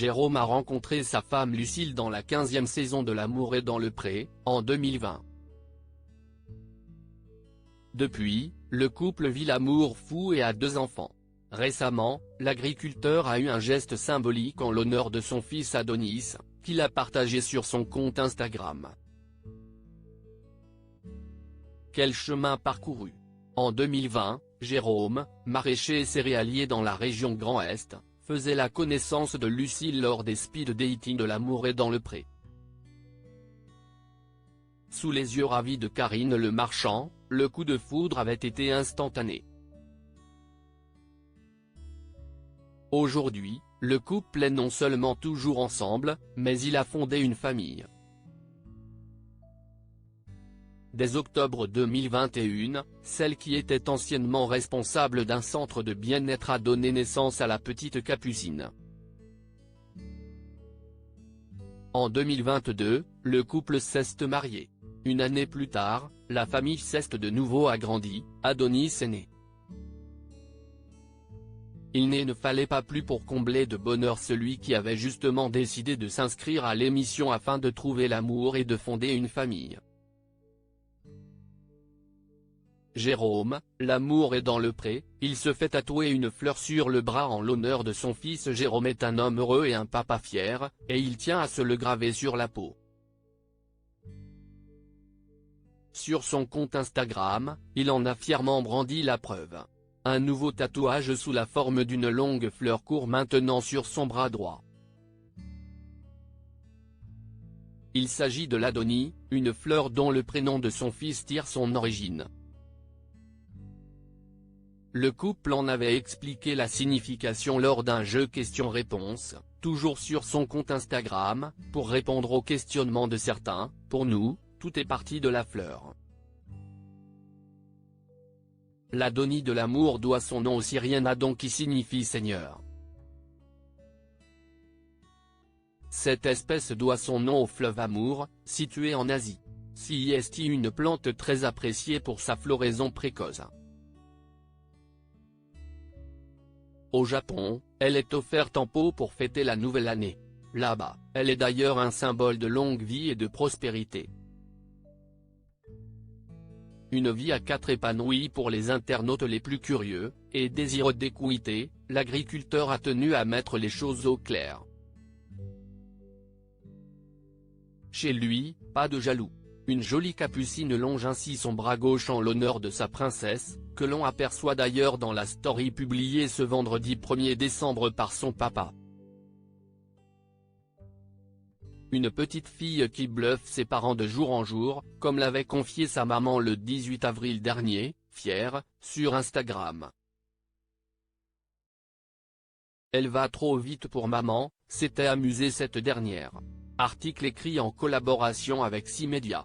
Jérôme a rencontré sa femme Lucille dans la 15e saison de L'amour est dans le pré, en 2020. Depuis, le couple vit l'amour fou et a 2 enfants. Récemment, l'agriculteur a eu un geste symbolique en l'honneur de son fils Adonis, qu'il a partagé sur son compte Instagram. Quel chemin parcouru? En 2020, Jérôme, maraîcher et céréalier dans la région Grand Est, faisait la connaissance de Lucille lors des speed dating de L'amour est dans le pré. Sous les yeux ravis de Karine Le Marchand, le coup de foudre avait été instantané. Aujourd'hui, le couple est non seulement toujours ensemble, mais il a fondé une famille. Dès octobre 2021, celle qui était anciennement responsable d'un centre de bien-être a donné naissance à la petite Capucine. En 2022, le couple s'est marié. Une année plus tard, la famille s'est de nouveau agrandie, Adonis est né. Il ne fallait pas plus pour combler de bonheur celui qui avait justement décidé de s'inscrire à l'émission afin de trouver l'amour et de fonder une famille. Jérôme, l'amour est dans le pré, il se fait tatouer une fleur sur le bras en l'honneur de son fils. Jérôme est un homme heureux et un papa fier, et il tient à se le graver sur la peau. Sur son compte Instagram, il en a fièrement brandi la preuve. Un nouveau tatouage sous la forme d'une longue fleur court maintenant sur son bras droit. Il s'agit de l'Adonis, une fleur dont le prénom de son fils tire son origine. Le couple en avait expliqué la signification lors d'un jeu questions-réponses, toujours sur son compte Instagram, pour répondre aux questionnements de certains. Pour nous, tout est parti de la fleur. L'Adonis de l'amour doit son nom au syrien Adon qui signifie Seigneur. Cette espèce doit son nom au fleuve Amour, situé en Asie. C'est une plante très appréciée pour sa floraison précoce. Au Japon, elle est offerte en pot pour fêter la nouvelle année. Là-bas, elle est d'ailleurs un symbole de longue vie et de prospérité. Une vie à 4 épanouie pour les internautes les plus curieux, et désireux d'équité, l'agriculteur a tenu à mettre les choses au clair. Chez lui, pas de jaloux. Une jolie capucine longe ainsi son bras gauche en l'honneur de sa princesse, que l'on aperçoit d'ailleurs dans la story publiée ce vendredi 1er décembre par son papa. Une petite fille qui bluffe ses parents de jour en jour, comme l'avait confié sa maman le 18 avril dernier, fière, sur Instagram. Elle va trop vite pour maman, s'était amusée cette dernière. Article écrit en collaboration avec 6 médias.